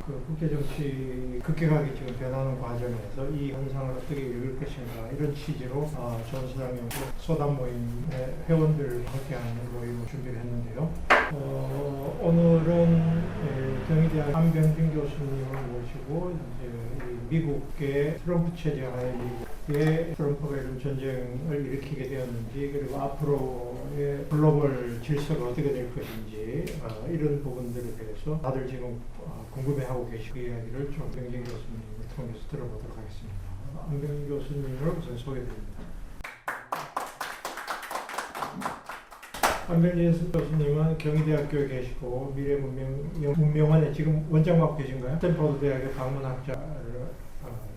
그 국제 정치 급격하게 지금 변하는 과정에서 이 현상을 어떻게 읽을 것인가 이런 취지로 전수장연구 소담 모임의 회원들을 함께하는 모임을 준비를 했는데요. 오늘은 경희대학 안병진 교수님을 모시고 이제 미국의 트럼프 체제 하에 미국의 트럼프가 이런 전쟁을 일으키게 되었는지 그리고 앞으로의 글로벌 질서가 어떻게 될 것인지 이런 부분들에 대해서 다들 지금 궁금해하고 계시고 이야기를 좀 안병진 교수님을 통해서 들어보도록 하겠습니다. 안병진 교수님을 우선 소개드립니다. 안병진 교수님은 경희대학교에 계시고 미래문명원에 지금 원장 맡고 계신가요? 스탠퍼드 대학의 방문학자를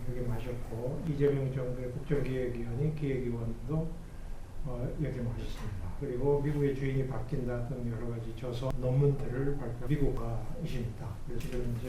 역임하셨고 이재명 정부의 국정기획위원회 기획위원도 역임하셨습니다. 그리고 미국의 주인이 바뀐다 등 여러 가지 저서 논문들을 발표 미국가이십니다. 그래서 지금 이제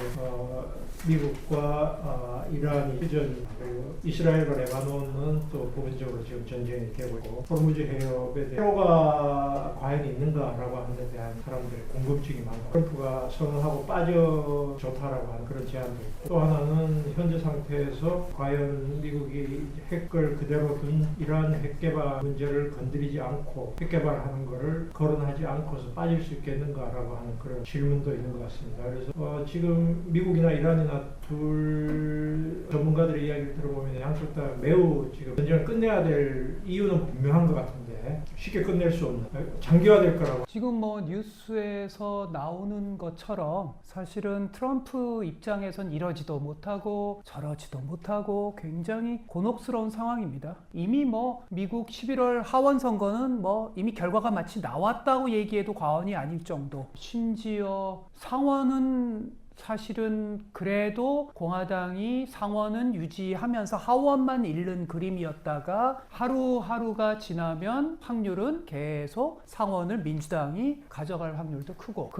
미국과 이란이 휴전 그리고 이스라엘과 레바논은 또 부분적으로 지금 전쟁이 되고 있고 호르무즈 해협에 대한 테러가 과연 있는가라고 하는 데 대한 사람들의 궁금증이 많고 트럼프가 선언하고 빠져 좋다라고 하는 그런 제안도 있고 또 하나는 현재 상태에서 과연 미국이 핵을 그대로 둔 이란 핵 개발 문제를 건드리지 않고 핵 개발하는 것을 거론하지 않고서 빠질 수 있겠는가라고 하는 그런 질문도 있는 것 같습니다. 그래서 지금 미국이나 이란이나 둘 전문가들의 이야기를 들어보면 양쪽 다 매우 지금 전쟁을 끝내야 될 이유는 분명한 것 같은데 쉽게 끝낼 수 없는 장기화될 거라고. 지금 뭐 뉴스에서 나오는 것처럼 사실은 트럼프 입장에선 이러지도 못하고 저러지도 못하고 굉장히 곤혹스러운 상황입니다. 이미 뭐 미국 11월 하원 선거는 뭐 이미 결과가 마치 나왔다고 얘기해도 과언이 아닐 정도. 심지어 상원은 사실은 그래도 공화당이 상원은 유지하면서 하원만 잃는 그림이었다가 하루하루가 지나면 확률은 계속 상원을 민주당이 가져갈 확률도 크고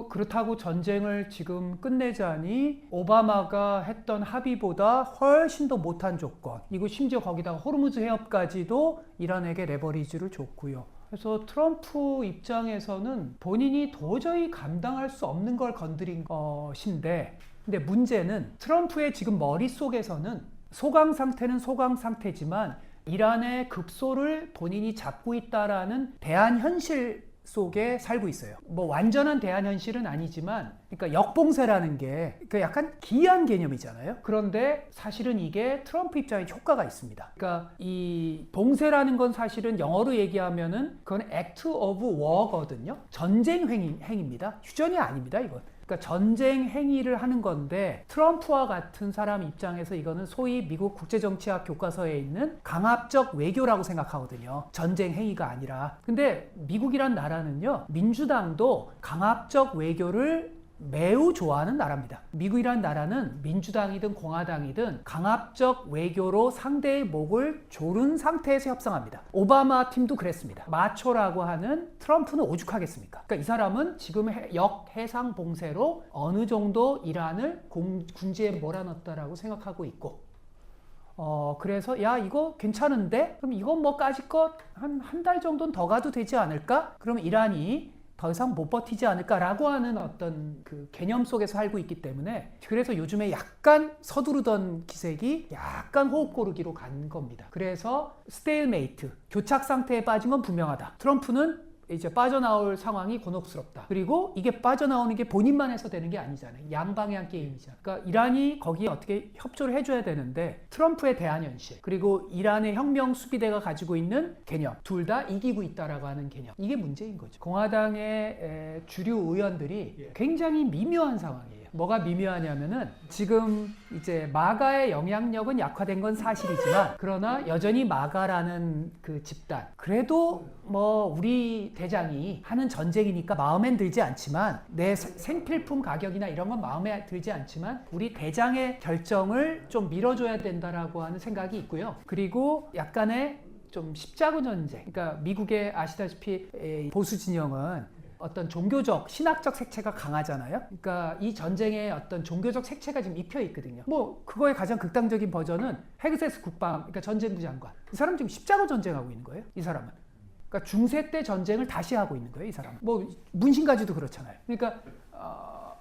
그렇다고 전쟁을 지금 끝내자니 오바마가 했던 합의보다 훨씬 더 못한 조건 그리고 심지어 거기다가 호르무즈 해협까지도 이란에게 레버리지를 줬고요. 그래서 트럼프 입장에서는 본인이 도저히 감당할 수 없는 걸 건드린 것인데 근데 문제는 트럼프의 지금 머릿속에서는 소강 상태는 소강 상태지만 이란의 급소를 본인이 잡고 있다라는 대한현실 속에 살고 있어요. 뭐 완전한 대한현실은 아니지만 그러니까 역봉쇄라는 게 약간 기이한 개념이잖아요. 그런데 사실은 이게 트럼프 입장에 효과가 있습니다. 그러니까 이 봉쇄라는 건 사실은 영어로 얘기하면은 그건 act of war거든요. 전쟁 행위입니다. 휴전이 아닙니다, 이건. 그러니까 전쟁 행위를 하는 건데 트럼프와 같은 사람 입장에서 이거는 소위 미국 국제정치학 교과서에 있는 강압적 외교라고 생각하거든요. 전쟁 행위가 아니라. 근데 미국이란 나라는요. 민주당도 강압적 외교를 매우 좋아하는 나라입니다. 미국이란 나라는 민주당이든 공화당이든 강압적 외교로 상대의 목을 조른 상태에서 협상합니다. 오바마 팀도 그랬습니다. 마초라고 하는 트럼프는 오죽하겠습니까? 그러니까 이 사람은 지금 역해상 봉쇄로 어느 정도 이란을 궁지에 몰아넣었다라고 생각하고 있고 그래서 야 이거 괜찮은데? 그럼 이건 뭐 까짓것 한 달 정도는 더 가도 되지 않을까? 그럼 이란이 더 이상 못 버티지 않을까라고 하는 어떤 그 개념 속에서 살고 있기 때문에 그래서 요즘에 약간 서두르던 기색이 약간 호흡 고르기로 간 겁니다. 그래서 스테일메이트, 교착 상태에 빠진 건 분명하다. 트럼프는 이제 빠져나올 상황이 곤혹스럽다. 그리고 이게 빠져나오는 게 본인만 해서 되는 게 아니잖아요. 양방향 게임이잖아요. 그러니까 이란이 거기에 어떻게 협조를 해줘야 되는데 트럼프의 대한현실 그리고 이란의 혁명 수비대가 가지고 있는 개념 둘 다 이기고 있다라고 하는 개념 이게 문제인 거죠. 공화당의 주류 의원들이 굉장히 미묘한 상황이에요. 뭐가 미묘하냐면은 지금 이제 마가의 영향력은 약화된 건 사실이지만 그러나 여전히 마가라는 그 집단 그래도 뭐 우리 대장이 하는 전쟁이니까 마음엔 들지 않지만 내 생필품 가격이나 이런 건 마음에 들지 않지만 우리 대장의 결정을 좀 밀어줘야 된다라고 하는 생각이 있고요. 그리고 약간의 좀 십자군 전쟁 그러니까 미국의 아시다시피 보수 진영은 어떤 종교적, 신학적 색채가 강하잖아요. 그러니까 이 전쟁에 어떤 종교적 색채가 지금 입혀 있거든요. 뭐 그거의 가장 극단적인 버전은 헤그세스 국방, 그러니까 전쟁부 장관. 이 사람 지금 십자군 전쟁하고 있는 거예요. 이 사람은. 그러니까 중세 때 전쟁을 다시 하고 있는 거예요. 이 사람은. 뭐 문신가지도 그렇잖아요. 그러니까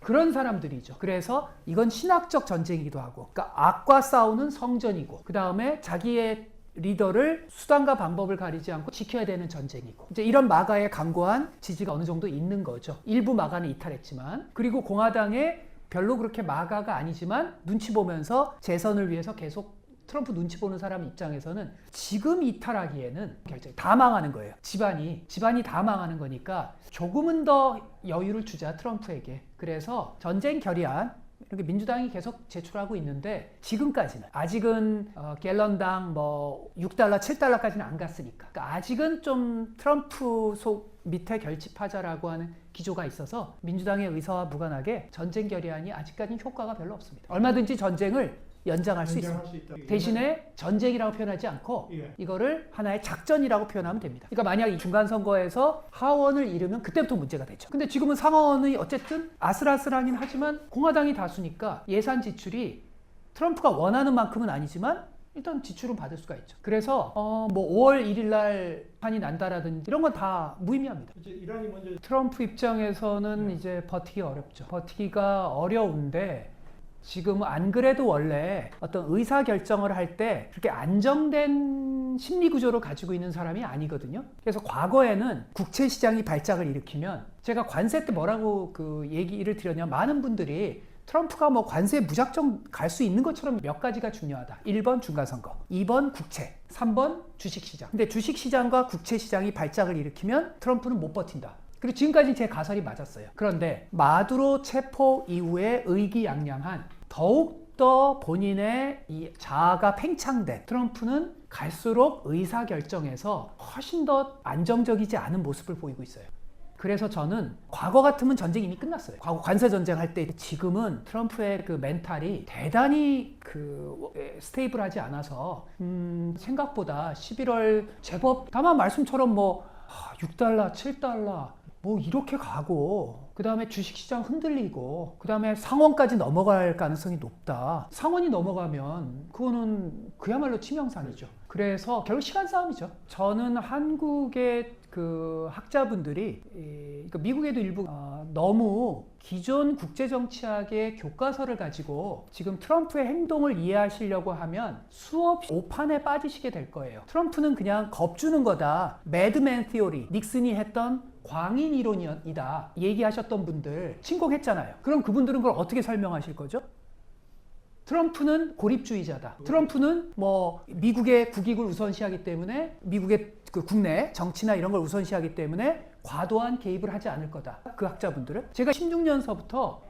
그런 사람들이죠. 그래서 이건 신학적 전쟁이기도 하고, 그러니까 악과 싸우는 성전이고, 그 다음에 자기의 리더를 수단과 방법을 가리지 않고 지켜야 되는 전쟁이고, 이제 이런 마가의 강고한 지지가 어느 정도 있는 거죠. 일부 마가는 이탈했지만, 그리고 공화당에 별로 그렇게 마가가 아니지만 눈치 보면서 재선을 위해서 계속 트럼프 눈치 보는 사람 입장에서는 지금 이탈하기에는 결정이 다 망하는 거예요. 집안이 다 망하는 거니까 조금은 더 여유를 주자 트럼프에게. 그래서 전쟁 결의안 이렇게 민주당이 계속 제출하고 있는데, 지금까지는 아직은 갤런당 뭐 $6, $7까지는 안 갔으니까, 그러니까 아직은 좀 트럼프 속 밑에 결집하자라고 하는 기조가 있어서 민주당의 의사와 무관하게 전쟁 결의안이 아직까지는 효과가 별로 없습니다. 얼마든지 전쟁을 연장할 수 있습니다. 대신에 전쟁이라고 표현하지 않고 이거를 하나의 작전이라고 표현하면 됩니다. 그러니까 만약 이 중간선거에서 하원을 잃으면 그때부터 문제가 되죠. 근데 지금은 상하원이 어쨌든 아슬아슬하긴 하지만 공화당이 다수니까 예산 지출이 트럼프가 원하는 만큼은 아니지만 일단 지출은 받을 수가 있죠. 그래서 뭐 5월 1일 날 판이 난다라든지 이런 건 다 무의미합니다. 이제 이란이 먼저 트럼프 입장에서는 이제 버티기 어렵죠. 버티기가 어려운데, 지금 안 그래도 원래 어떤 의사 결정을 할 때 그렇게 안정된 심리 구조를 가지고 있는 사람이 아니거든요. 그래서 과거에는 국채 시장이 발작을 일으키면, 제가 관세 때 뭐라고 그 얘기를 드렸냐면, 많은 분들이 트럼프가 뭐 관세 무작정 갈 수 있는 것처럼 몇 가지가 중요하다. 1번 중간선거, 2번 국채, 3번 주식시장. 근데 주식시장과 국채시장이 발작을 일으키면 트럼프는 못 버틴다. 그리고 지금까지 제 가설이 맞았어요. 그런데 마두로 체포 이후에 의기양양한, 더욱더 본인의 이 자아가 팽창된 트럼프는 갈수록 의사결정에서 훨씬 더 안정적이지 않은 모습을 보이고 있어요. 그래서 저는 과거 같으면 전쟁이 이미 끝났어요. 과거 관세 전쟁 할 때. 지금은 트럼프의 그 멘탈이 대단히 그 스테이블하지 않아서 생각보다 11월 제법 다만 말씀처럼 뭐 $6, $7 뭐 이렇게 가고, 그 다음에 주식시장 흔들리고, 그 다음에 상원까지 넘어갈 가능성이 높다. 상원이 넘어가면 그거는 그야말로 치명상이죠. 그래서 결국 시간 싸움이죠. 저는 한국의 그 학자분들이, 그러니까 미국에도 일부 너무 기존 국제정치학의 교과서를 가지고 지금 트럼프의 행동을 이해하시려고 하면 수없이 오판에 빠지시게 될 거예요. 트럼프는 그냥 겁주는 거다. 매드맨 티오리, 닉슨이 했던 광인 이론이다 얘기하셨던 분들 침공했잖아요. 그럼 그분들은 그걸 어떻게 설명하실 거죠? 트럼프는 고립주의자다. 트럼프는 뭐 미국의 국익을 우선시하기 때문에, 미국의 그 국내 정치나 이런 걸 우선시하기 때문에 과도한 개입을 하지 않을 거다. 그 학자분들은. 제가 16년서부터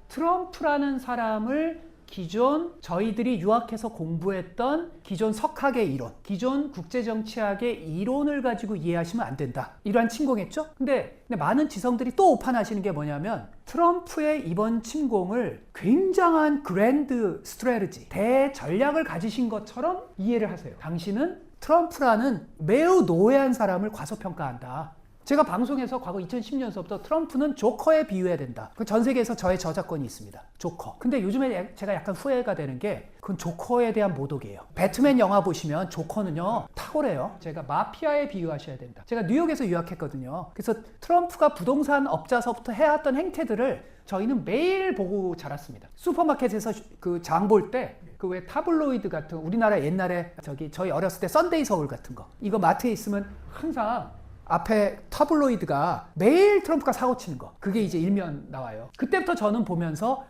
트럼프라는 사람을 기존 저희들이 유학해서 공부했던 기존 석학의 이론, 기존 국제정치학의 이론을 가지고 이해하시면 안 된다. 이러한 침공했죠? 근데 많은 지성들이 또 오판하시는 게 뭐냐면, 트럼프의 이번 침공을 굉장한 그랜드 스트래티지, 대전략을 가지신 것처럼 이해를 하세요. 당신은 트럼프라는 매우 노예한 사람을 과소평가한다. 제가 방송에서 과거 2010년서부터 트럼프는 조커에 비유해야 된다. 전 세계에서 저의 저작권이 있습니다. 조커. 근데 요즘에 제가 약간 후회가 되는 게, 그건 조커에 대한 모독이에요. 배트맨 영화 보시면 조커는요 탁월해요. 제가 마피아에 비유하셔야 된다. 제가 뉴욕에서 유학했거든요. 그래서 트럼프가 부동산 업자서부터 해왔던 행태들을 저희는 매일 보고 자랐습니다. 슈퍼마켓에서 그 장 볼 때 그 왜 타블로이드 같은, 우리나라 옛날에 저희 어렸을 때 썬데이 서울 같은 거, 이거 마트에 있으면 항상 앞에 타블로이드가 매일 트럼프가 사고 치는 거, 그게 이제 일면 나와요. 그때부터 저는 보면서,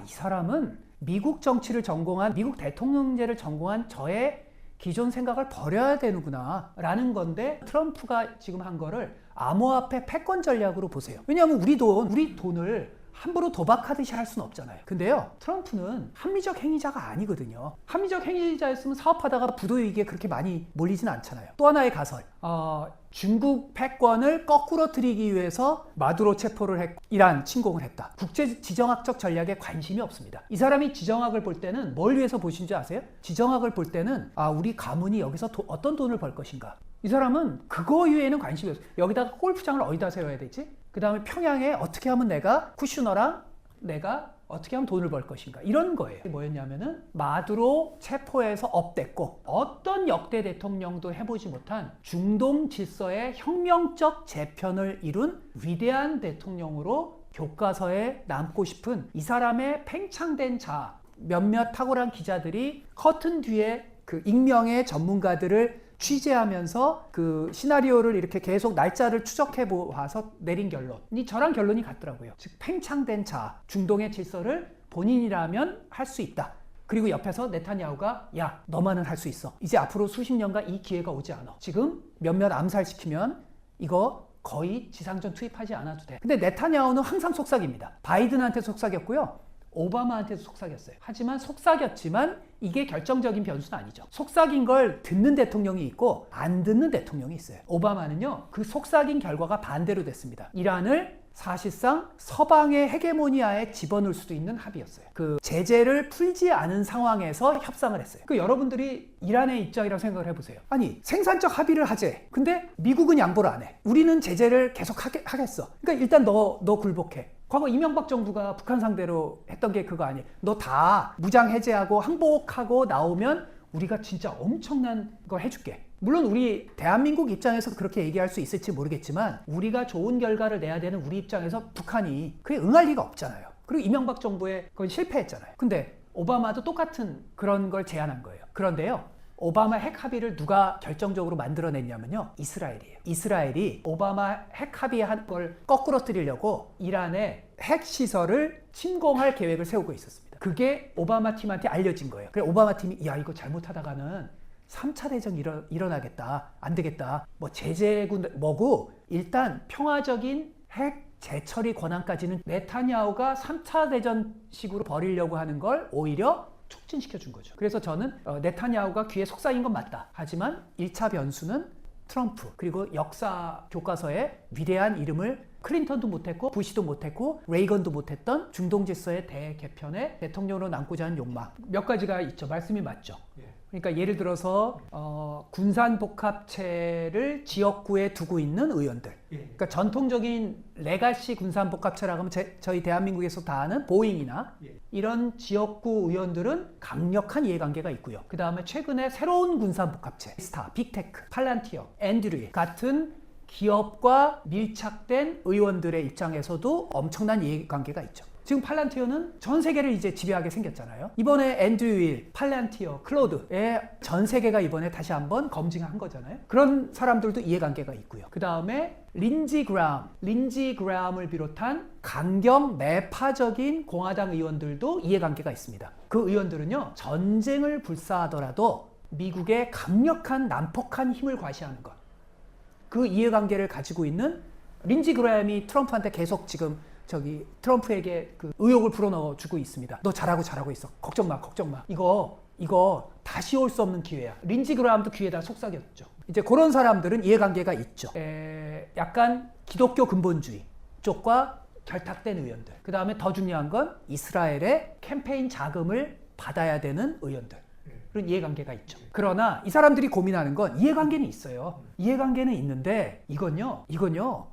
이 사람은 미국 정치를 전공한, 미국 대통령제를 전공한 저의 기존 생각을 버려야 되는구나 라는 건데, 트럼프가 지금 한 거를 암호화폐 패권 전략으로 보세요. 왜냐하면 우리 돈을 함부로 도박하듯이 할 수는 없잖아요. 근데요, 트럼프는 합리적 행위자가 아니거든요. 합리적 행위자였으면 사업하다가 부도이익에 그렇게 많이 몰리진 않잖아요. 또 하나의 가설, 중국 패권을 거꾸로 들이기 위해서 마두로 체포를 했고 이란 침공을 했다. 국제 지정학적 전략에 관심이 없습니다. 이 사람이 지정학을 볼 때는 뭘 위해서 보신지 아세요? 지정학을 볼 때는 우리 가문이 여기서 어떤 돈을 벌 것인가. 이 사람은 그거 이외에는 관심이 없어요. 여기다가 골프장을 어디다 세워야 되지? 그 다음에 평양에 어떻게 하면 내가 쿠슈너랑 내가 어떻게 하면 돈을 벌 것인가, 이런 거예요. 뭐였냐면은 마두로 체포해서 업됐고, 어떤 역대 대통령도 해보지 못한 중동 질서의 혁명적 재편을 이룬 위대한 대통령으로 교과서에 남고 싶은 이 사람의 팽창된 자아, 몇몇 탁월한 기자들이 커튼 뒤에 그 익명의 전문가들을 취재하면서 그 시나리오를 이렇게 계속 날짜를 추적해 보아서 내린 결론이 저랑 결론이 같더라고요. 즉 팽창된 자아, 중동의 질서를 본인이라면 할 수 있다. 그리고 옆에서 네타냐후가 야 너만은 할 수 있어. 이제 앞으로 수십 년간 이 기회가 오지 않아. 지금 몇몇 암살시키면 이거 거의 지상전 투입하지 않아도 돼. 근데 네타냐후는 항상 속삭입니다. 바이든한테 속삭였고요. 오바마한테도 속삭였어요. 하지만 속삭였지만 이게 결정적인 변수는 아니죠. 속삭인 걸 듣는 대통령이 있고 안 듣는 대통령이 있어요. 오바마는요, 그 속삭인 결과가 반대로 됐습니다. 이란을 사실상 서방의 헤게모니아에 집어넣을 수도 있는 합의였어요. 그 제재를 풀지 않은 상황에서 협상을 했어요. 그 여러분들이 이란의 입장이라고 생각을 해보세요. 아니 생산적 합의를 하재. 근데 미국은 양보를 안 해. 우리는 제재를 계속 하겠어. 그러니까 일단 너 굴복해. 과거 이명박 정부가 북한 상대로 했던 게 그거 아니에요. 너 다 무장 해제하고 항복하고 나오면 우리가 진짜 엄청난 걸 해줄게. 물론 우리 대한민국 입장에서 그렇게 얘기할 수 있을지 모르겠지만 우리가 좋은 결과를 내야 되는 우리 입장에서 북한이 그게 응할 리가 없잖아요. 그리고 이명박 정부에 그건 실패했잖아요. 근데 오바마도 똑같은 그런 걸 제안한 거예요. 그런데요, 오바마 핵 합의를 누가 결정적으로 만들어냈냐면요, 이스라엘이에요. 이스라엘이 오바마 핵 합의한 걸 거꾸러뜨리려고 이란의 핵 시설을 침공할 계획을 세우고 있었습니다. 그게 오바마 팀한테 알려진 거예요. 그래서 오바마 팀이 야 이거 잘못하다가는 3차 대전 일어나겠다. 안 되겠다. 뭐 제재고 뭐고 일단 평화적인 핵 재처리 권한까지는 네타냐후가 3차 대전식으로 벌이려고 하는 걸 오히려 촉진시켜 준 거죠. 그래서 저는 네타냐후가 귀에 속삭인 건 맞다. 하지만 1차 변수는 트럼프, 그리고 역사 교과서에 위대한 이름을 클린턴도 못했고 부시도 못했고 레이건도 못했던 중동 질서의 대개편의 대통령으로 남고자 하는 욕망. 몇 가지가 있죠. 말씀이 맞죠. 그러니까 예를 들어서 군산복합체를 지역구에 두고 있는 의원들. 그러니까 전통적인 레가시 군산복합체라고 하면 저희 대한민국에서 다 아는 보잉이나 이런 지역구 의원들은 강력한 이해관계가 있고요. 그 다음에 최근에 새로운 군산복합체, 스타, 빅테크, 팔란티어, 앤드류 같은 기업과 밀착된 의원들의 입장에서도 엄청난 이해관계가 있죠. 지금 팔란티어는 전 세계를 이제 지배하게 생겼잖아요. 이번에 앤드류 윌, 팔란티어, 클로드의 전 세계가 이번에 다시 한번 검증한 거잖아요. 그런 사람들도 이해관계가 있고요. 그 다음에 린지 그라함을 비롯한 강경 매파적인 공화당 의원들도 이해관계가 있습니다. 그 의원들은요, 전쟁을 불사하더라도 미국의 강력한 난폭한 힘을 과시하는 것, 그 이해관계를 가지고 있는 린지 그라함이 트럼프한테 계속 지금 트럼프에게 그 의혹을 불어넣어 주고 있습니다. 너 잘하고 있어. 걱정 마. 이거 다시 올 수 없는 기회야. 린지 그라함도 귀에다 속삭였죠. 이제 그런 사람들은 이해관계가 있죠. 약간 기독교 근본주의 쪽과 결탁된 의원들. 그 다음에 더 중요한 건 이스라엘의 캠페인 자금을 받아야 되는 의원들. 그런 이해관계가 있죠. 그러나 이 사람들이 고민하는 건 이해관계는 있어요. 이해관계는 있는데 이건요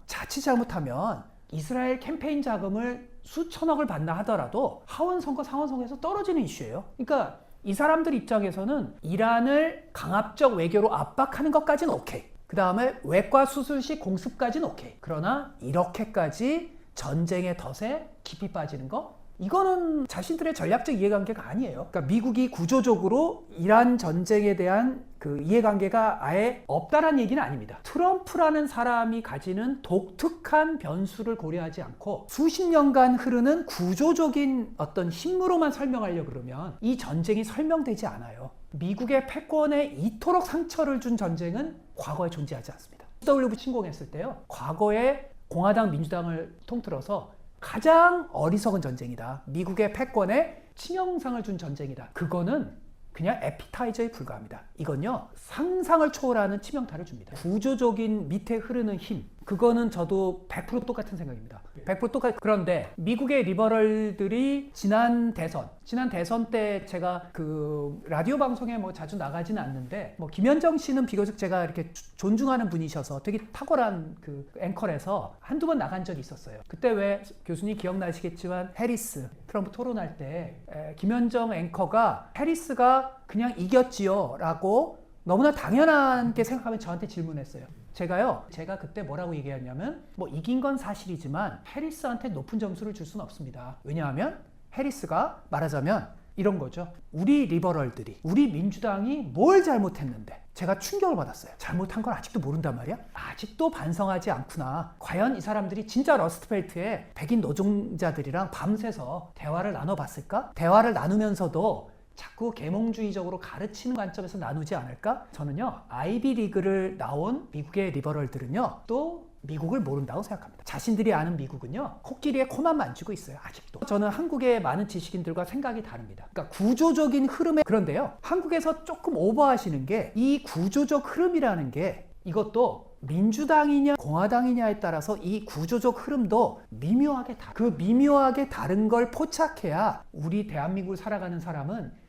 자칫 잘못하면 이스라엘 캠페인 자금을 수천억을 받나 하더라도 하원선거, 상원선거에서 떨어지는 이슈예요. 그러니까 이 사람들 입장에서는 이란을 강압적 외교로 압박하는 것까지는 오케이. 그 다음에 외과 수술식 공습까지는 오케이. 그러나 이렇게까지 전쟁의 덫에 깊이 빠지는 거? 이거는 자신들의 전략적 이해관계가 아니에요. 그러니까 미국이 구조적으로 이란 전쟁에 대한 그 이해관계가 아예 없다라는 얘기는 아닙니다. 트럼프라는 사람이 가지는 독특한 변수를 고려하지 않고 수십 년간 흐르는 구조적인 어떤 힘으로만 설명하려고 그러면 이 전쟁이 설명되지 않아요. 미국의 패권에 이토록 상처를 준 전쟁은 과거에 존재하지 않습니다. WW 침공했을 때요, 과거에 공화당, 민주당을 통틀어서 가장 어리석은 전쟁이다. 미국의 패권에 치명상을 준 전쟁이다. 그거는 그냥 에피타이저에 불과합니다. 이건요, 상상을 초월하는 치명타를 줍니다. 구조적인 밑에 흐르는 힘, 그거는 저도 100% 똑같은 생각입니다. 100% 똑같. 그런데 미국의 리버럴들이 지난 대선 때 제가 그 라디오 방송에 뭐 자주 나가지는 않는데, 뭐 김현정 씨는 비교적 제가 이렇게 존중하는 분이셔서 되게 탁월한 그 앵커에서 한두 번 나간 적이 있었어요. 그때 왜 교수님 기억나시겠지만 해리스 트럼프 토론할 때 김현정 앵커가 해리스가 그냥 이겼지요 라고 너무나 당연하게 생각하면 저한테 질문했어요. 제가 그때 뭐라고 얘기했냐면 뭐 이긴 건 사실이지만 해리스한테 높은 점수를 줄 수는 없습니다. 왜냐하면 해리스가 말하자면 이런 거죠. 우리 리버럴들이, 우리 민주당이 뭘 잘못했는데 제가 충격을 받았어요. 잘못한 걸 아직도 모른단 말이야? 아직도 반성하지 않구나. 과연 이 사람들이 진짜 러스트벨트에 백인 노동자들이랑 밤새서 대화를 나눠봤을까? 대화를 나누면서도 자꾸 계몽주의적으로 가르치는 관점에서 나누지 않을까? 저는요, 아이비리그를 나온 미국의 리버럴들은요, 또 미국을 모른다고 생각합니다. 자신들이 아는 미국은요, 코끼리에 코만 만지고 있어요. 아직도. 저는 한국의 많은 지식인들과 생각이 다릅니다. 그러니까 구조적인 흐름에, 그런데요, 한국에서 조금 오버하시는 게 이 구조적 흐름이라는 게 이것도 민주당이냐 공화당이냐에 따라서 이 구조적 흐름도 미묘하게 그 미묘하게 다른 걸 포착해야 우리 대한민국을 살아가는 사람은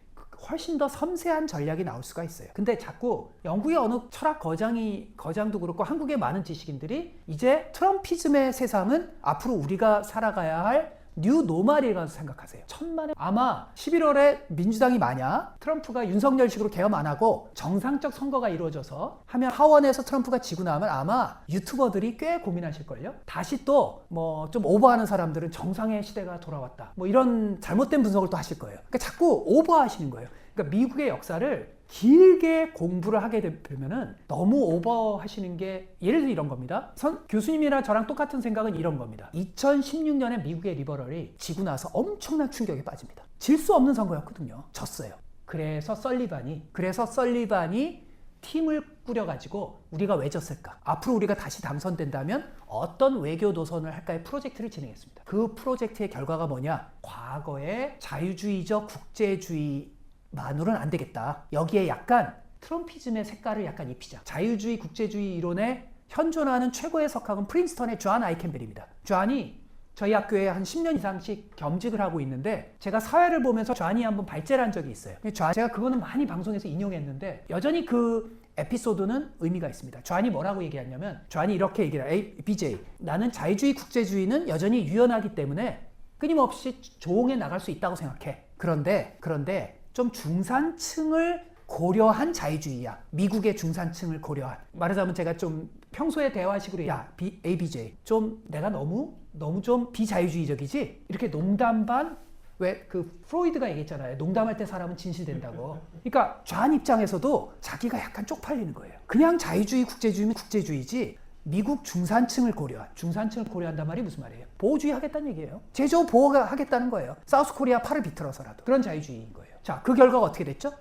훨씬 더 섬세한 전략이 나올 수가 있어요. 근데 자꾸 영국의 어느 철학 거장도 그렇고 한국의 많은 지식인들이 이제 트럼피즘의 세상은 앞으로 우리가 살아가야 할 뉴 노말이라고 생각하세요. 천만에 아마 11월에 민주당이 만약 트럼프가 윤석열식으로 계엄 안 하고 정상적 선거가 이루어져서 하면 하원에서 트럼프가 지고 나면 아마 유튜버들이 꽤 고민하실걸요. 다시 또 뭐 좀 오버하는 사람들은 정상의 시대가 돌아왔다, 뭐 이런 잘못된 분석을 또 하실 거예요. 그러니까 자꾸 오버하시는 거예요. 그러니까 미국의 역사를 길게 공부를 하게 되면은 너무 오버하시는 게 예를 들어 이런 겁니다. 교수님이랑 저랑 똑같은 생각은 이런 겁니다. 2016년에 미국의 리버럴이 지고 나서 엄청난 충격에 빠집니다. 질 수 없는 선거였거든요. 졌어요. 그래서 설리반이 팀을 꾸려가지고 우리가 왜 졌을까? 앞으로 우리가 다시 당선된다면 어떤 외교 노선을 할까의 프로젝트를 진행했습니다. 그 프로젝트의 결과가 뭐냐? 과거의 자유주의적 국제주의 만으로는 안 되겠다. 여기에 약간 트럼피즘의 색깔을 약간 입히자. 자유주의 국제주의 이론에 현존하는 최고의 석학은 프린스턴의 존 아이켄벨입니다. 존이 저희 학교에 한 10년 이상씩 겸직을 하고 있는데 제가 사회를 보면서 존이 한번 발제를 한 적이 있어요. 제가 그거는 많이 방송에서 인용했는데 여전히 그 에피소드는 의미가 있습니다. 존이 뭐라고 얘기했냐면 존이 이렇게 얘기를 해요. BJ, 나는 자유주의 국제주의는 여전히 유연하기 때문에 끊임없이 조응해 나갈 수 있다고 생각해. 그런데 좀 중산층을 고려한 자유주의야. 미국의 중산층을 고려한. 말하자면 제가 좀 평소에 대화식으로 ABJ 좀 내가 너무 좀 비자유주의적이지? 이렇게 농담 반 왜 그 프로이드가 얘기했잖아요. 농담할 때 사람은 진실된다고. 그러니까 좌한 입장에서도 자기가 약간 쪽팔리는 거예요. 그냥 자유주의 국제주의면 국제주의지 미국 중산층을 고려한단 말이 무슨 말이에요? 보호주의 하겠다는 얘기예요. 제조 보호하겠다는 거예요. 사우스코리아 팔을 비틀어서라도. 그런 자유주의인 거예요. 자, 그 결과가 어떻게 됐죠?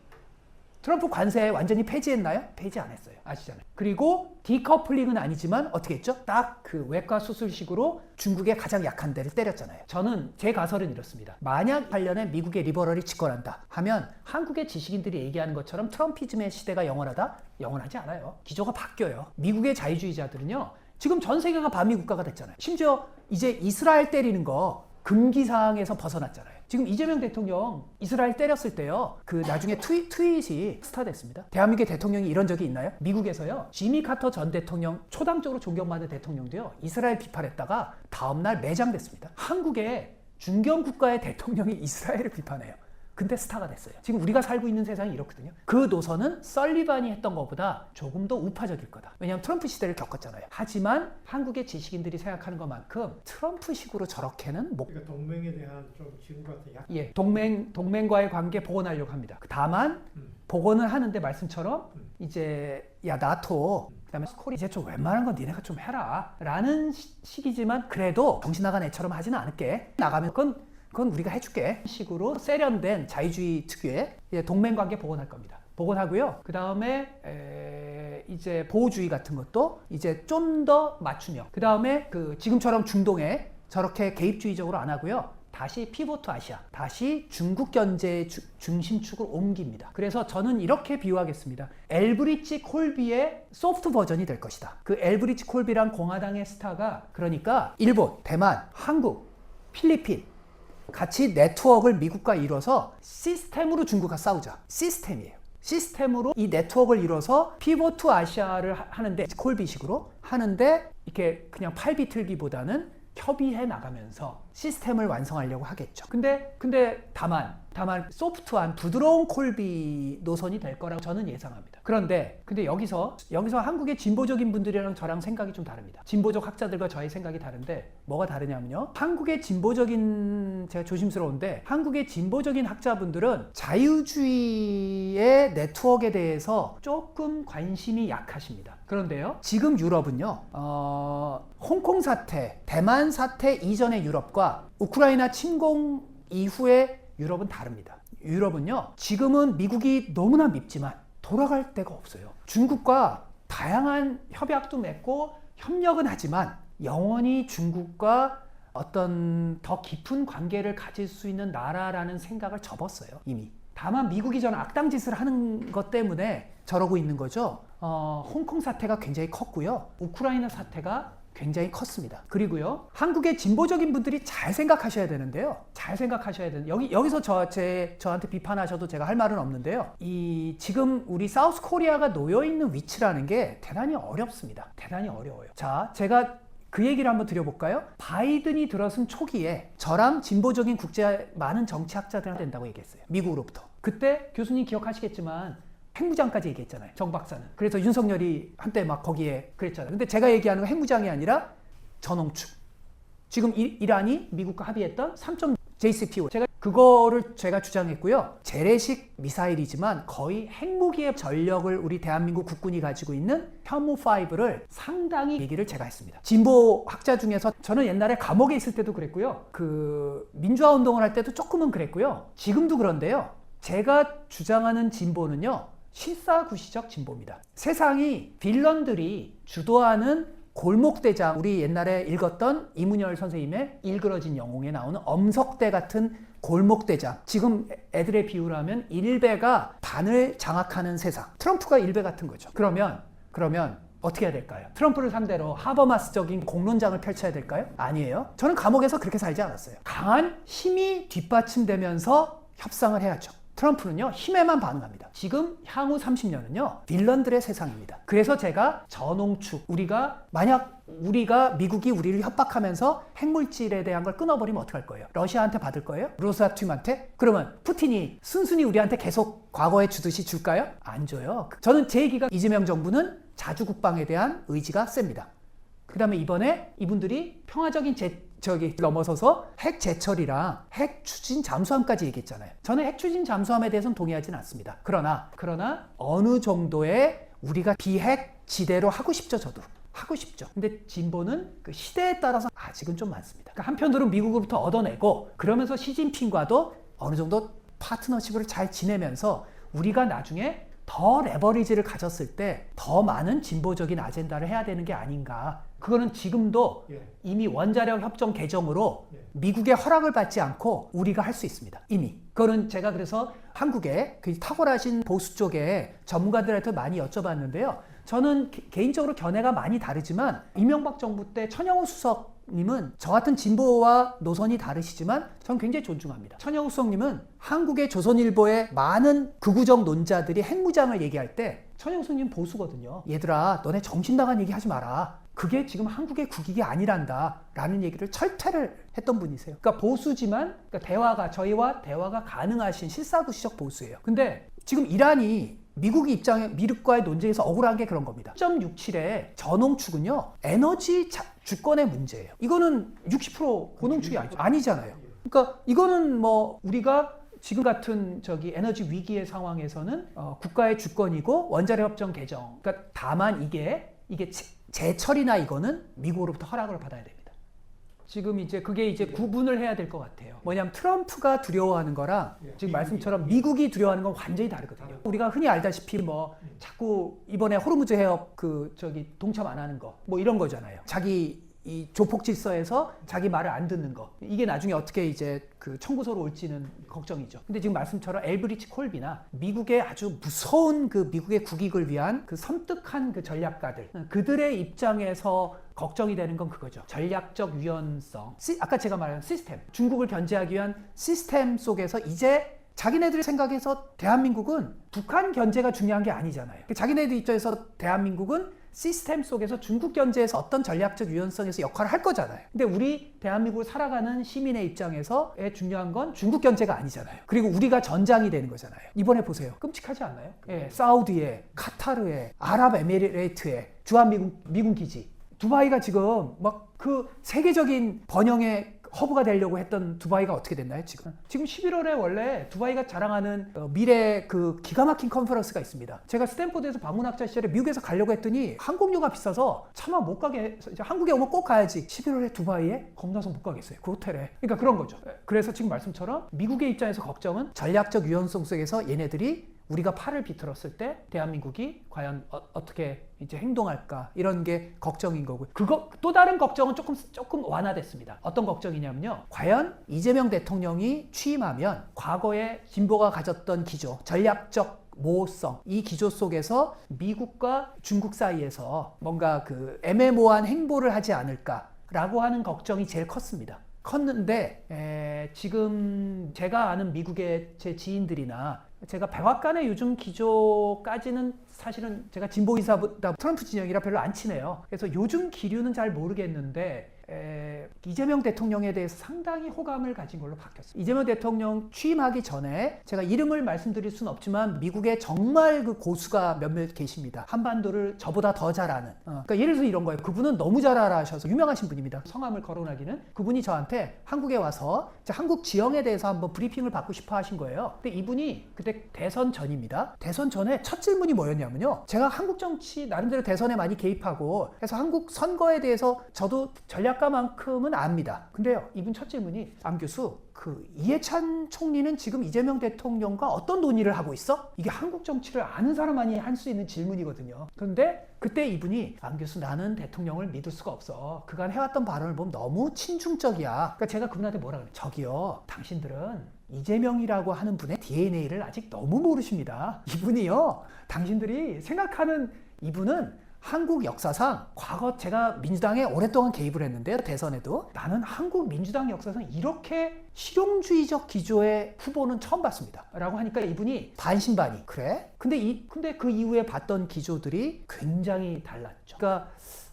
트럼프 관세 완전히 폐지했나요? 폐지 안 했어요. 아시잖아요. 그리고 디커플링은 아니지만 어떻게 했죠? 딱 그 외과 수술식으로 중국의 가장 약한 데를 때렸잖아요. 저는 제 가설은 이렇습니다. 만약 8년에 미국의 리버럴이 집권한다 하면 한국의 지식인들이 얘기하는 것처럼 트럼피즘의 시대가 영원하다? 영원하지 않아요. 기조가 바뀌어요. 미국의 자유주의자들은요, 지금 전 세계가 반미 국가가 됐잖아요. 심지어 이제 이스라엘 때리는 거 금기사항에서 벗어났잖아요. 지금 이재명 대통령 이스라엘 때렸을 때요, 그 나중에 트윗이 스타 됐습니다. 대한민국의 대통령이 이런 적이 있나요? 미국에서요, 지미 카터 전 대통령, 초당적으로 존경받는 대통령도요, 이스라엘 비판했다가 다음날 매장됐습니다. 한국의 중견 국가의 대통령이 이스라엘을 비판해요. 근데 스타가 됐어요. 지금 우리가 살고 있는 세상이 이렇거든요. 그 노선은 설리반이 했던 것보다 조금 더 우파적일 거다. 왜냐하면 트럼프 시대를 겪었잖아요. 하지만 한국의 지식인들이 생각하는 것만큼 트럼프식으로 저렇게는 그러니까 동맹에 대한 좀 지금 같은 예, 동맹과의 관계 복원하려고 합니다. 다만 복원은 하는데 말씀처럼 이제 나토 그다음에 스콜이 이제 좀 웬만한 건 니네가 좀 해라 라는 식이지만 그래도 정신 나간 애처럼 하지는 않을게. 나가면 그건 우리가 해줄게 식으로 세련된 자유주의 특유의 동맹관계 복원할 겁니다. 복원하고요. 그 다음에 이제 보호주의 같은 것도 이제 좀 더 맞춤형. 그 다음에 그 지금처럼 중동에 저렇게 개입주의적으로 안 하고요. 다시 피보트 아시아, 다시 중국 견제 중심축을 옮깁니다. 그래서 저는 이렇게 비유하겠습니다. 엘브리치 콜비의 소프트 버전이 될 것이다. 그 엘브리치 콜비란 공화당의 스타가 그러니까 일본, 대만, 한국, 필리핀 같이 네트워크를 미국과 이뤄서 시스템으로 중국과 싸우자. 시스템이에요. 시스템으로 이 네트워크를 이뤄서 피보트 아시아를 하는데 콜비식으로 하는데 이렇게 그냥 팔비틀기보다는 협의해 나가면서 시스템을 완성하려고 하겠죠. 근데 다만 다만 소프트한 부드러운 콜비 노선이 될 거라고 저는 예상합니다. 근데 여기서 한국의 진보적인 분들이랑 저랑 생각이 좀 다릅니다. 진보적 학자들과 저의 생각이 다른데 뭐가 다르냐면요. 한국의 진보적인, 제가 조심스러운데 한국의 진보적인 학자분들은 자유주의의 네트워크에 대해서 조금 관심이 약하십니다. 그런데요, 지금 유럽은요, 홍콩 사태, 대만 사태 이전의 유럽과 우크라이나 침공 이후의 유럽은 다릅니다. 유럽은요, 지금은 미국이 너무나 밉지만 돌아갈 데가 없어요. 중국과 다양한 협약도 맺고 협력은 하지만 영원히 중국과 어떤 더 깊은 관계를 가질 수 있는 나라라는 생각을 접었어요, 이미. 다만 미국이 저는 악당 짓을 하는 것 때문에 저러고 있는 거죠. 홍콩 사태가 굉장히 컸고요. 우크라이나 사태가 굉장히 컸습니다. 그리고요, 한국의 진보적인 분들이 잘 생각하셔야 되는데요. 잘 생각하셔야 되는, 여기서 저한테 비판하셔도 제가 할 말은 없는데요. 지금 우리 사우스 코리아가 놓여있는 위치라는 게 대단히 어렵습니다. 대단히 어려워요. 자, 제가 그 얘기를 한번 드려볼까요? 바이든이 들어선 초기에 저랑 진보적인 많은 정치학자들한테 된다고 얘기했어요. 미국으로부터. 그때 교수님 기억하시겠지만 핵무장까지 얘기했잖아요. 정 박사는. 그래서 윤석열이 한때 막 거기에 그랬잖아요. 근데 제가 얘기하는 건 핵무장이 아니라 전홍축. 지금 이란이 미국과 합의했던 3점 JCPOA. 제가 주장했고요. 재래식 미사일이지만 거의 핵무기의 전력을 우리 대한민국 국군이 가지고 있는 현무5를 상당히 얘기를 제가 했습니다. 진보 학자 중에서 저는 옛날에 감옥에 있을 때도 그랬고요. 민주화 운동을 할 때도 조금은 그랬고요. 지금도 그런데요. 제가 주장하는 진보는요, 실사구시적 진보입니다. 세상이 빌런들이 주도하는 골목대장, 우리 옛날에 읽었던 이문열 선생님의 일그러진 영웅에 나오는 엄석대 같은 골목대장, 지금 애들의 비유를 하면 일베가 반을 장악하는 세상, 트럼프가 일베 같은 거죠. 그러면 어떻게 해야 될까요? 트럼프를 상대로 하버마스적인 공론장을 펼쳐야 될까요? 아니에요. 저는 감옥에서 그렇게 살지 않았어요. 강한 힘이 뒷받침되면서 협상을 해야죠. 트럼프는요, 힘에만 반응합니다. 지금 향후 30년은요, 빌런들의 세상입니다. 그래서 제가 전홍축, 만약 미국이 우리를 협박하면서 핵물질에 대한 걸 끊어버리면 어떡할 거예요? 러시아한테 받을 거예요? 로사툼한테? 그러면 푸틴이 순순히 우리한테 계속 과거에 주듯이 줄까요? 안 줘요. 저는 제 얘기가, 이재명 정부는 자주국방에 대한 의지가 셉니다. 그 다음에 이번에 이분들이 평화적인 넘어서서 핵 재철이랑 핵 추진 잠수함까지 얘기했잖아요. 저는 핵 추진 잠수함에 대해서는 동의하지는 않습니다. 그러나 어느 정도의 우리가 비핵 지대로 하고 싶죠, 저도. 하고 싶죠. 근데 진보는 그 시대에 따라서 아직은 좀 많습니다. 그러니까 한편으로는 미국으로부터 얻어내고, 그러면서 시진핑과도 어느 정도 파트너십을 잘 지내면서 우리가 나중에 더 레버리지를 가졌을 때 더 많은 진보적인 아젠다를 해야 되는 게 아닌가. 그거는 지금도 이미 원자력 협정 개정으로 미국의 허락을 받지 않고 우리가 할 수 있습니다. 이미. 그거는 제가 그래서 한국의 그 탁월하신 보수 쪽에 전문가들한테 많이 여쭤봤는데요. 저는 개인적으로 견해가 많이 다르지만 이명박 정부 때 천영우 수석님은 저 같은 진보와 노선이 다르시지만 전 굉장히 존중합니다. 천영우 수석님은 한국의 조선일보의 많은 극우적 논자들이 핵무장을 얘기할 때 천영우 수석님 보수거든요. 얘들아, 너네 정신 나간 얘기 하지 마라. 그게 지금 한국의 국익이 아니란다 라는 얘기를 철퇴를 했던 분이세요. 그러니까 보수지만, 그러니까 저희와 대화가 가능하신 실사구시적 보수예요. 근데 지금 이란이 미국과의 논쟁에서 억울한 게 그런 겁니다. 10.67의 전홍축은요, 에너지 주권의 문제예요. 이거는 60% 고농축이 아니잖아요. 그러니까 이거는 뭐 우리가 지금 같은 에너지 위기의 상황에서는 국가의 주권이고 원자력 협정 개정. 그러니까 다만 이게 제철이나 이거는 미국으로부터 허락을 받아야 됩니다. 지금 그게 구분을 해야 될 것 같아요. 뭐냐면 트럼프가 두려워하는 거랑 지금 말씀처럼 미국이 두려워하는 건 완전히 다르거든요. 우리가 흔히 알다시피 자꾸 이번에 호르무즈 해협 동참 안 하는 거 이런 거잖아요. 자기 이 조폭 질서에서 자기 말을 안 듣는 거, 이게 나중에 어떻게 청구서로 올지는 걱정이죠. 근데 지금 말씀처럼 엘브리치 콜비나 미국의 아주 무서운 미국의 국익을 위한 섬뜩한 전략가들, 그들의 입장에서 걱정이 되는 건 그거죠. 전략적 유연성, 아까 제가 말한 시스템, 중국을 견제하기 위한 시스템 속에서 이제 자기네들 생각에서 대한민국은 북한 견제가 중요한 게 아니잖아요. 자기네들 입장에서 대한민국은 시스템 속에서 중국 견제에서 어떤 전략적 유연성에서 역할을 할 거잖아요. 근데 우리 대한민국을 살아가는 시민의 입장에서의 중요한 건 중국 견제가 아니잖아요. 그리고 우리가 전장이 되는 거잖아요. 이번에 보세요. 끔찍하지 않나요? 예, 사우디에, 카타르에, 아랍에미레이트에 주한미군 기지. 두바이가 지금 막 그 세계적인 번영의 허브가 되려고 했던 두바이가 어떻게 됐나요, 지금? 지금 11월에 원래 두바이가 자랑하는 미래 그 기가 막힌 컨퍼런스가 있습니다. 제가 스탠포드에서 방문학자 시절에 미국에서 가려고 했더니 항공료가 비싸서 차마 못 가게 해서 이제 한국에 오면 꼭 가야지. 11월에 두바이에 겁나서 못 가겠어요. 그 호텔에. 그러니까 그런 거죠. 그래서 지금 말씀처럼 미국의 입장에서 걱정은 전략적 유연성 속에서 얘네들이 우리가 팔을 비틀었을 때 대한민국이 과연 어떻게 이제 행동할까 이런 게 걱정인 거고요. 그거 또 다른 걱정은 조금 완화됐습니다. 어떤 걱정이냐면요. 과연 이재명 대통령이 취임하면 과거에 진보가 가졌던 기조, 전략적 모호성, 이 기조 속에서 미국과 중국 사이에서 뭔가 그 애매모호한 행보를 하지 않을까라고 하는 걱정이 제일 컸습니다. 컸는데 지금 제가 아는 미국의 제 지인들이나 제가 백악관의 요즘 기조까지는 사실은 제가 진보 인사보다 트럼프 진영이라 별로 안 친해요. 그래서 요즘 기류는 잘 모르겠는데 이재명 대통령에 대해서 상당히 호감을 가진 걸로 바뀌었어요. 이재명 대통령 취임하기 전에 제가 이름을 말씀드릴 수는 없지만 미국에 정말 그 고수가 몇몇 계십니다. 한반도를 저보다 더 잘 아는. 그러니까 예를 들어서 이런 거예요. 그분은 너무 잘 알아셔서 유명하신 분입니다. 성함을 거론하기는. 그분이 저한테 한국에 와서 한국 지형에 대해서 한번 브리핑을 받고 싶어 하신 거예요. 근데 이분이 그때 대선 전입니다. 대선 전에 첫 질문이 뭐였냐면요. 제가 한국 정치 나름대로 대선에 많이 개입하고 해서 한국 선거에 대해서 저도 전략가만큼은 압니다. 근데요, 이분 첫 질문이 안 교수, 그 이해찬 총리는 지금 이재명 대통령과 어떤 논의를 하고 있어? 이게 한국 정치를 아는 사람만이 할 수 있는 질문이거든요. 그런데 그때 이분이 안 교수, 나는 대통령을 믿을 수가 없어. 그간 해왔던 발언을 보면 너무 친중적이야. 그러니까 제가 그분한테 뭐라 그래요? 저기요, 당신들은 이재명이라고 하는 분의 DNA를 아직 너무 모르십니다. 이분이요, 당신들이 생각하는 이분은 한국 역사상 과거 제가 민주당에 오랫동안 개입을 했는데요. 대선에도 나는 한국 민주당 역사상 이렇게 실용주의적 기조의 후보는 처음 봤습니다. 라고 하니까 이분이 반신반의. 그래? 근데 그 이후에 봤던 기조들이 굉장히 달랐죠.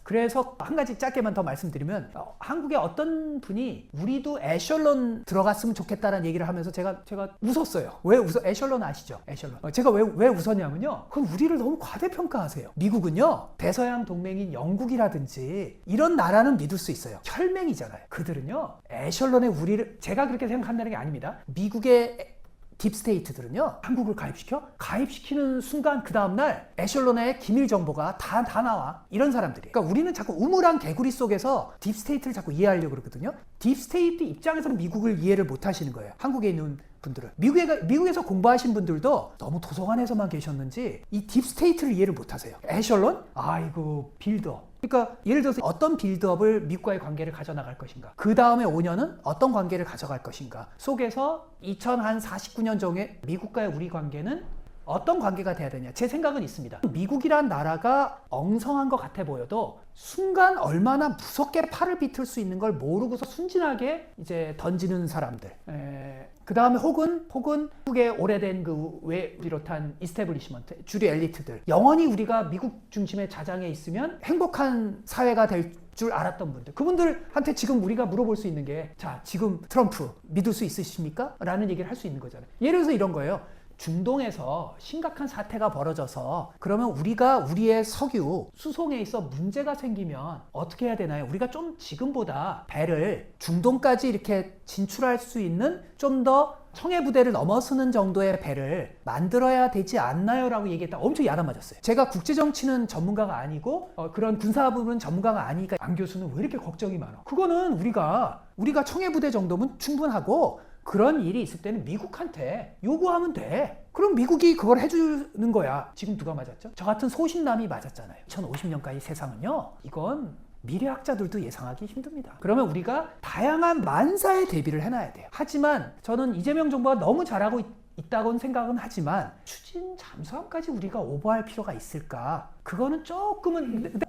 그래서 한 가지 짧게만 더 말씀드리면 한국의 어떤 분이 우리도 에셜론 들어갔으면 좋겠다는 얘기를 하면서 제가 웃었어요. 왜 웃어? 에셜론 아시죠? 에셜론. 제가 왜 웃었냐면요. 그건 우리를 너무 과대평가하세요. 미국은요, 대서양 동맹인 영국이라든지 이런 나라는 믿을 수 있어요. 혈맹이잖아요. 그들은요, 에셜론에 우리를, 제가 그렇게 생각한다는 게 아닙니다. 미국의 딥스테이트들은요, 한국을 가입시키는 순간 그 다음날 에셜론의 기밀 정보가 다 나와. 이런 사람들이. 그러니까 우리는 자꾸 우물안 개구리 속에서 딥스테이트를 자꾸 이해하려고 그러거든요. 딥스테이트 입장에서는 미국을 이해를 못 하시는 거예요. 한국에 있는 분들은. 미국에서 공부하신 분들도 너무 도서관에서만 계셨는지 이 딥스테이트를 이해를 못 하세요. 에셜론? 아이고, 빌드업. 그러니까 예를 들어서 어떤 빌드업을 미국과의 관계를 가져나갈 것인가, 그 다음에 5년은 어떤 관계를 가져갈 것인가 속에서 2049년 정에 미국과의 우리 관계는 어떤 관계가 돼야 되냐, 제 생각은 있습니다. 미국이란 나라가 엉성한 것 같아 보여도 순간 얼마나 무섭게 팔을 비틀 수 있는 걸 모르고서 순진하게 이제 던지는 사람들, 그 다음에 혹은 한국의 오래된 그 외 비롯한 이스태블리시먼트, 주류 엘리트들, 영원히 우리가 미국 중심의 자장에 있으면 행복한 사회가 될 줄 알았던 분들, 그분들한테 지금 우리가 물어볼 수 있는 게, 자, 지금 트럼프 믿을 수 있으십니까? 라는 얘기를 할 수 있는 거잖아요. 예를 들어서 이런 거예요. 중동에서 심각한 사태가 벌어져서 그러면 우리가 우리의 석유 수송에 있어 문제가 생기면 어떻게 해야 되나요? 우리가 좀 지금보다 배를 중동까지 이렇게 진출할 수 있는 좀 더 청해부대를 넘어서는 정도의 배를 만들어야 되지 않나요? 라고 얘기했다. 엄청 야단맞았어요. 제가 국제정치는 전문가가 아니고 그런 군사부는 전문가가 아니니까 안 교수는 왜 이렇게 걱정이 많아? 그거는 우리가 청해부대 정도면 충분하고, 그런 일이 있을 때는 미국한테 요구하면 돼. 그럼 미국이 그걸 해주는 거야. 지금 누가 맞았죠? 저 같은 소신남이 맞았잖아요. 2050년까지 세상은요, 이건 미래학자들도 예상하기 힘듭니다. 그러면 우리가 다양한 만사의 대비를 해놔야 돼요. 하지만 저는 이재명 정부가 너무 잘하고 있다고는 생각은 하지만 추진 잠수함까지 우리가 오버할 필요가 있을까? 그거는 조금은. 근데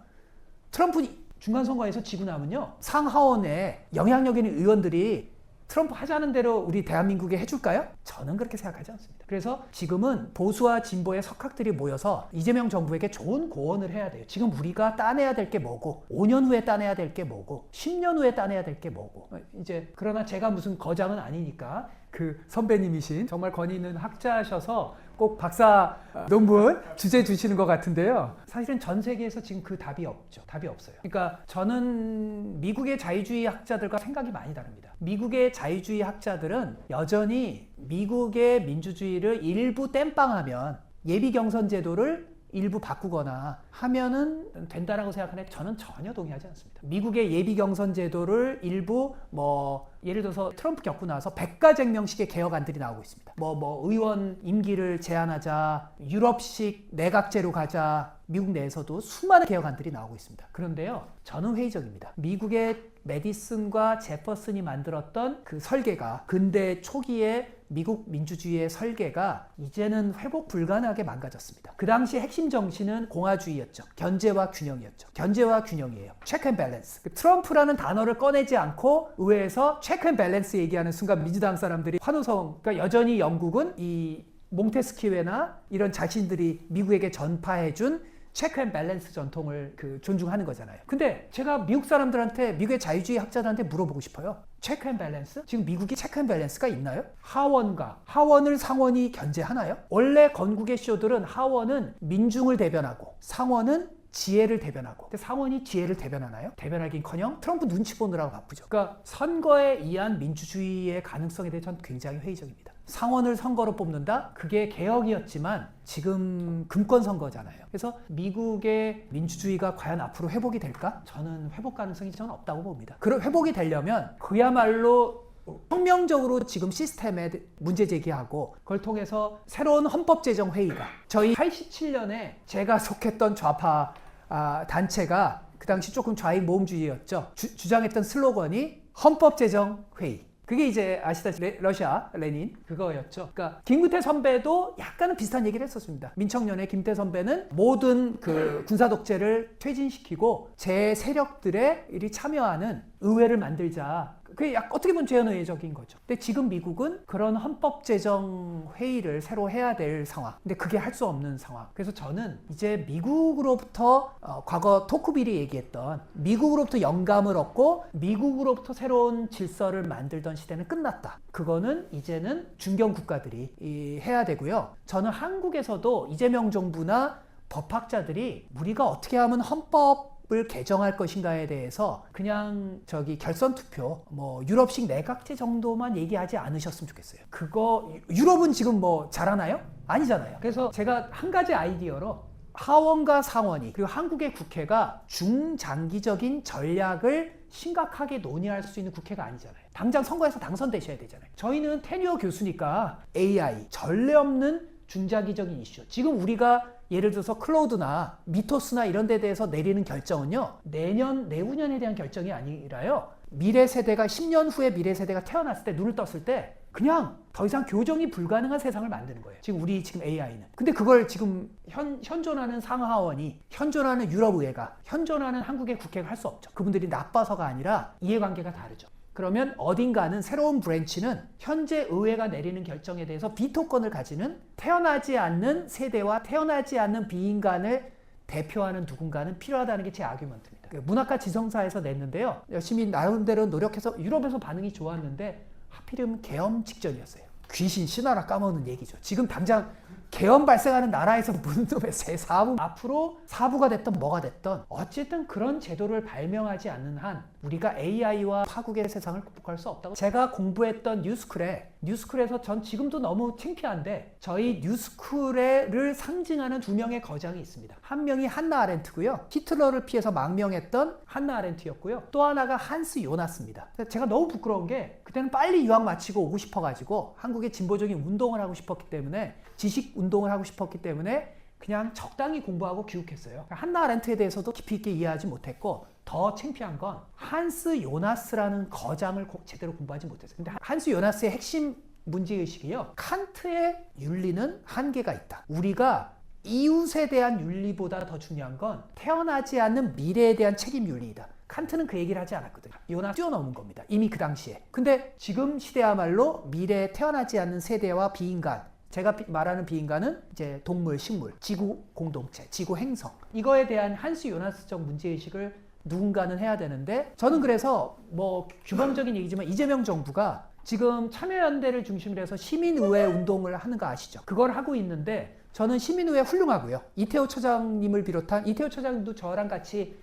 트럼프 중간선거에서 지고 나면요, 상하원에 영향력 있는 의원들이 트럼프 하자는 대로 우리 대한민국에 해줄까요? 저는 그렇게 생각하지 않습니다. 그래서 지금은 보수와 진보의 석학들이 모여서 이재명 정부에게 좋은 고언을 해야 돼요. 지금 우리가 따내야 될 게 뭐고 5년 후에 따내야 될 게 뭐고 10년 후에 따내야 될 게 뭐고 이제 그러나 제가 무슨 거장은 아니니까 그 선배님이신 정말 권위 있는 학자셔서 꼭 박사 논문 주제 주시는 것 같은데요. 사실은 전 세계에서 지금 그 답이 없죠. 답이 없어요. 그러니까 저는 미국의 자유주의 학자들과 생각이 많이 다릅니다. 미국의 자유주의 학자들은 여전히 미국의 민주주의를 일부 땜빵하면 예비 경선 제도를 일부 바꾸거나 하면은 된다라고 생각하는데 저는 전혀 동의하지 않습니다. 미국의 예비 경선 제도를 일부 예를 들어서 트럼프 겪고 나서 백가쟁명식의 개혁안들이 나오고 있습니다. 의원 임기를 제한하자, 유럽식 내각제로 가자, 미국 내에서도 수많은 개혁안들이 나오고 있습니다. 그런데요, 저는 회의적입니다. 미국의 메디슨과 제퍼슨이 만들었던 그 설계가 근대 초기에 미국 민주주의의 설계가 이제는 회복 불가능하게 망가졌습니다. 그 당시 핵심 정신은 공화주의였죠. 견제와 균형이었죠. 견제와 균형이에요. 체크 앤 밸런스. 트럼프라는 단어를 꺼내지 않고 의회에서 체크 앤 밸런스 얘기하는 순간 민주당 사람들이 환호성, 그러니까 여전히 영국은 이 몽테스키웨나 이런 자신들이 미국에게 전파해준 체크 앤 밸런스 전통을 존중하는 거잖아요. 근데 제가 미국 사람들한테, 미국의 자유주의 학자들한테 물어보고 싶어요. 체크 앤 밸런스? 지금 미국이 체크 앤 밸런스가 있나요? 하원을 상원이 견제하나요? 원래 건국의 쇼들은 하원은 민중을 대변하고 상원은 지혜를 대변하고, 근데 상원이 지혜를 대변하나요? 대변하긴커녕 트럼프 눈치 보느라고 바쁘죠. 그러니까 선거에 의한 민주주의의 가능성에 대해 저는 굉장히 회의적입니다. 상원을 선거로 뽑는다? 그게 개혁이었지만 지금 금권 선거잖아요. 그래서 미국의 민주주의가 과연 앞으로 회복이 될까? 저는 회복 가능성이 저는 없다고 봅니다. 그런 회복이 되려면 그야말로 혁명적으로 지금 시스템에 문제 제기하고 그걸 통해서 새로운 헌법제정회의가, 저희 87년에 제가 속했던 좌파 단체가 그 당시 조금 좌익 모험주의였죠. 주장했던 슬로건이 헌법제정회의. 그게 이제 아시다시피 러시아 레닌 그거였죠. 그러니까 김근태 선배도 약간은 비슷한 얘기를 했었습니다. 민청년에 김태 선배는 모든 그 군사 독재를 퇴진시키고 제 세력들의 일이 참여하는 의회를 만들자. 그게 어떻게 보면 재현의적인 거죠. 근데 지금 미국은 그런 헌법제정 회의를 새로 해야 될 상황. 근데 그게 할 수 없는 상황. 그래서 저는 이제 미국으로부터 과거 토크빌이 얘기했던 미국으로부터 영감을 얻고 미국으로부터 새로운 질서를 만들던 시대는 끝났다. 그거는 이제는 중견 국가들이 해야 되고요. 저는 한국에서도 이재명 정부나 법학자들이 우리가 어떻게 하면 헌법을 개정할 것인가에 대해서 그냥 결선 투표, 유럽식 내각제 정도만 얘기하지 않으셨으면 좋겠어요. 그거 유럽은 지금 잘하나요? 아니잖아요. 그래서 제가 한 가지 아이디어로 하원과 상원이, 그리고 한국의 국회가 중장기적인 전략을 심각하게 논의할 수 있는 국회가 아니잖아요. 당장 선거에서 당선되셔야 되잖아요. 저희는 테뉴어 교수니까 AI, 전례 없는 중장기적인 이슈. 지금 우리가 예를 들어서 클로우드나 미토스나 이런 데 대해서 내리는 결정은요, 내후년에 대한 결정이 아니라요, 미래 세대가 10년 후에 미래 세대가 태어났을 때, 눈을 떴을 때 그냥 더 이상 교정이 불가능한 세상을 만드는 거예요. 지금 AI는. 근데 그걸 지금 현존하는 상하원이, 현존하는 유럽의회가, 현존하는 한국의 국회가 할 수 없죠. 그분들이 나빠서가 아니라 이해관계가 다르죠. 그러면 어딘가는 새로운 브랜치는 현재 의회가 내리는 결정에 대해서 비토권을 가지는, 태어나지 않는 세대와 태어나지 않는 비인간을 대표하는 누군가는 필요하다는 게 제 아규먼트입니다. 문학과 지성사에서 냈는데요. 열심히 나름대로 노력해서 유럽에서 반응이 좋았는데 하필이면 계엄 직전이었어요. 귀신 신하라 까먹는 얘기죠. 지금 당장 계엄 발생하는 나라에서 무슨 놈의 새 사부, 앞으로 사부가 됐던 뭐가 됐던 어쨌든 그런 제도를 발명하지 않는 한 우리가 AI와 파국의 세상을 극복할 수 없다고. 제가 공부했던 뉴스쿨에서 전 지금도 너무 창피한데 저희 뉴스쿨을 상징하는 두 명의 거장이 있습니다. 한 명이 한나 아렌트고요. 히틀러를 피해서 망명했던 한나 아렌트였고요. 또 하나가 한스 요나스입니다. 제가 너무 부끄러운 게 그때는 빨리 유학 마치고 오고 싶어가지고 한국의 진보적인 운동을 하고 싶었기 때문에, 지식 운동을 하고 싶었기 때문에 그냥 적당히 공부하고 귀국했어요. 한나 아렌트에 대해서도 깊이 있게 이해하지 못했고, 더 창피한 건 한스 요나스라는 거장을 제대로 공부하지 못했어요. 근데 한스 요나스의 핵심 문제의식이요, 칸트의 윤리는 한계가 있다. 우리가 이웃에 대한 윤리보다 더 중요한 건 태어나지 않는 미래에 대한 책임 윤리이다. 칸트는 그 얘기를 하지 않았거든요. 요나 뛰어넘은 겁니다. 이미 그 당시에. 근데 지금 시대야말로 미래에 태어나지 않는 세대와 비인간, 제가 말하는 비인간은 이제 동물, 식물, 지구 공동체, 지구 행성, 이거에 대한 한스 요나스적 문제의식을 누군가는 해야 되는데, 저는 그래서 뭐 규범적인 얘기지만 이재명 정부가 지금 참여연대를 중심으로 해서 시민의회 운동을 하는 거 아시죠? 그걸 하고 있는데 저는 시민의회 훌륭하고요. 이태호 처장님을 비롯한, 이태호 처장님도 저랑 같이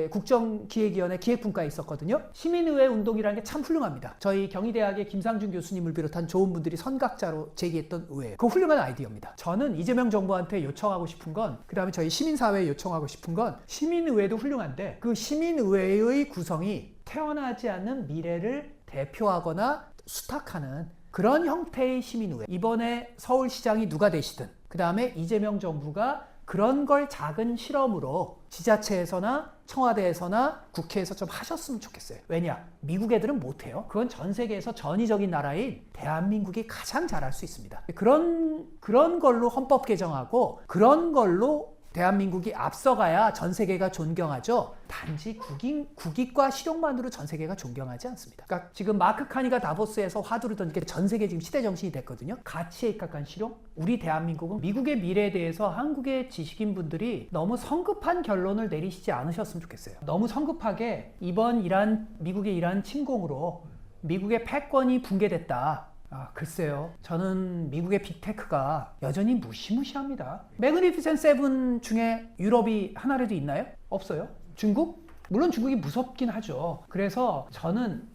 국정기획위원회 기획분과에 있었거든요. 시민의회 운동이라는 게 참 훌륭합니다. 저희 경희대학의 김상준 교수님을 비롯한 좋은 분들이 선각자로 제기했던 의회, 그 훌륭한 아이디어입니다. 저는 이재명 정부한테 요청하고 싶은 건, 그 다음에 저희 시민사회에 요청하고 싶은 건, 시민의회도 훌륭한데 그 시민의회의 구성이 태어나지 않는 미래를 대표하거나 수탁하는 그런 형태의 시민의회. 이번에 서울시장이 누가 되시든 그 다음에 이재명 정부가 그런 걸 작은 실험으로 지자체에서나 청와대에서나 국회에서 좀 하셨으면 좋겠어요. 왜냐? 미국 애들은 못해요. 그건 전 세계에서 전위적인 나라인 대한민국이 가장 잘할 수 있습니다. 그런 걸로 헌법 개정하고 그런 걸로 대한민국이 앞서가야 전 세계가 존경하죠. 단지 국익과 실용만으로 전 세계가 존경하지 않습니다. 그러니까 지금 마크 카니가 다보스에서 화두를 게 전 세계 지금 시대 정신이 됐거든요. 가치에 입각한 실용. 우리 대한민국은 미국의 미래에 대해서 한국의 지식인분들이 너무 성급한 결론을 내리시지 않으셨으면 좋겠어요. 너무 성급하게 이번 미국의 이란 침공으로 미국의 패권이 붕괴됐다. 글쎄요. 저는 미국의 빅테크가 여전히 무시무시합니다. 매그니피센트 세븐 중에 유럽이 하나라도 있나요? 없어요. 중국? 물론 중국이 무섭긴 하죠. 그래서 저는,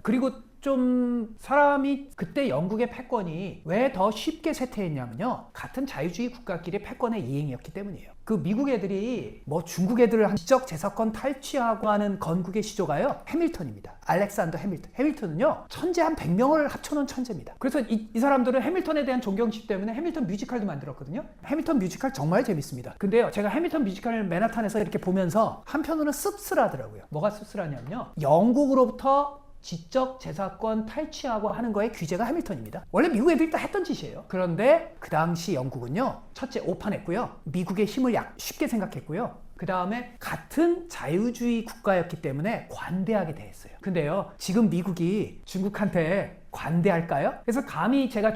그리고 좀 사람이 그때 영국의 패권이 왜 더 쉽게 쇠퇴했냐면요. 같은 자유주의 국가끼리 패권의 이행이었기 때문이에요. 그 미국 애들이 뭐 중국 애들을 지적 재사건 탈취하고 하는 건국의 시조가요. 해밀턴입니다. 알렉산더 해밀턴. 해밀턴은요. 천재 한 100명을 합쳐놓은 천재입니다. 그래서 이 사람들은 해밀턴에 대한 존경심 때문에 해밀턴 뮤지컬도 만들었거든요. 해밀턴 뮤지컬 정말 재밌습니다. 근데요. 제가 해밀턴 뮤지컬을 맨하탄에서 이렇게 보면서 한편으로는 씁쓸하더라고요. 뭐가 씁쓸하냐면요. 영국으로부터 지적 재사건 탈취하고 하는 거에 규제가 해밀턴입니다. 원래 미국 애들이 다 했던 짓이에요. 그런데 그 당시 영국은요. 첫째 오판했고요. 미국의 힘을 쉽게 생각했고요. 그 다음에 같은 자유주의 국가였기 때문에 관대하게 대했어요. 근데요. 지금 미국이 중국한테 관대할까요? 그래서 감히 제가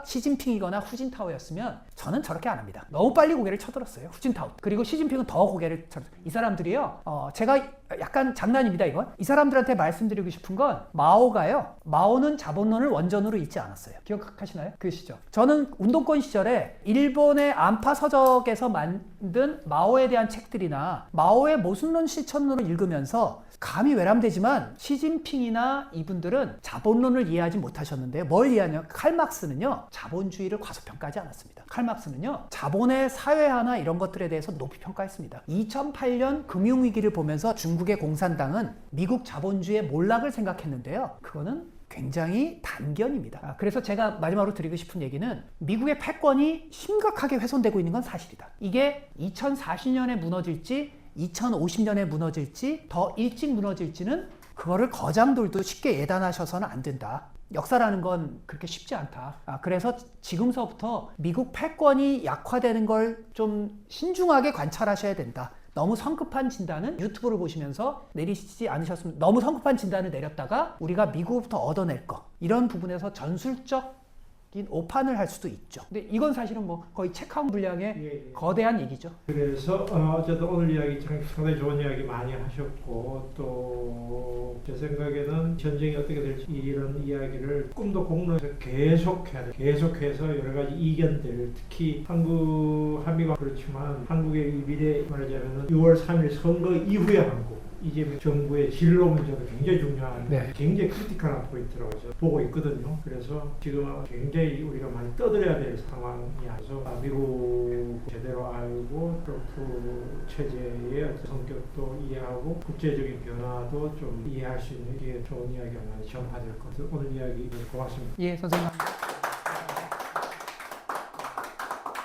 시진핑이거나 후진타오였으면 저는 저렇게 안 합니다. 너무 빨리 고개를 쳐들었어요. 후진타오. 그리고 시진핑은 더 고개를 쳐들었어요. 이 사람들이요. 제가 약간 장난입니다, 이건. 이 사람들한테 말씀드리고 싶은 건 마오는 자본론을 원전으로 읽지 않았어요. 기억하시나요? 그 시절. 저는 운동권 시절에 일본의 안파 서적에서 만든 마오에 대한 책들이나 마오의 모순론 실천론을 읽으면서 감히 외람되지만 시진핑이나 이분들은 자본론을 이해하지 못하셨는데요. 뭘 이해하냐면 칼막스는요. 자본주의를 과소평가하지 않았습니다. 칼막스는요. 자본의 사회화나 이런 것들에 대해서 높이 평가했습니다. 2008년 금융위기를 보면서 중국의 공산당은 미국 자본주의의 몰락을 생각했는데요. 그거는 굉장히 단견입니다. 그래서 제가 마지막으로 드리고 싶은 얘기는 미국의 패권이 심각하게 훼손되고 있는 건 사실이다. 이게 2040년에 무너질지 2050년에 무너질지 더 일찍 무너질지는 그거를 거장들도 쉽게 예단하셔서는 안 된다. 역사라는 건 그렇게 쉽지 않다. 그래서 지금서부터 미국 패권이 약화되는 걸 좀 신중하게 관찰하셔야 된다. 너무 성급한 진단은 유튜브를 보시면서 내리시지 않으셨으면, 너무 성급한 진단을 내렸다가 우리가 미국부터 얻어낼 거, 이런 부분에서 전술적 오판을 할 수도 있죠. 근데 이건 사실은 뭐 거의 책 한 분량의 거대한 얘기죠. 그래서 어쨌든 오늘 이야기 상당히 좋은 이야기 많이 하셨고, 또 제 생각에는 전쟁이 어떻게 될지 이런 이야기를 꿈도 공론에서 계속해야 돼. 계속해서 여러 가지 이견들, 특히 한미가 그렇지만 한국의 이 미래 말하자면 6월 3일 선거 이후의 한국, 이재명 정부의 진로 문제도 굉장히 중요한, 굉장히 크리티컬한 포인트라고 보고 있거든요. 그래서 지금 굉장히 우리가 많이 떠들어야 될 상황이어서 미국 제대로 알고 트럼프 체제의 어떤 성격도 이해하고 국제적인 변화도 좀 이해할 수 있는 게 좋은 이야기가 많이 전파될 것 같아요. 오늘 이야기 고맙습니다. 예, 선생님.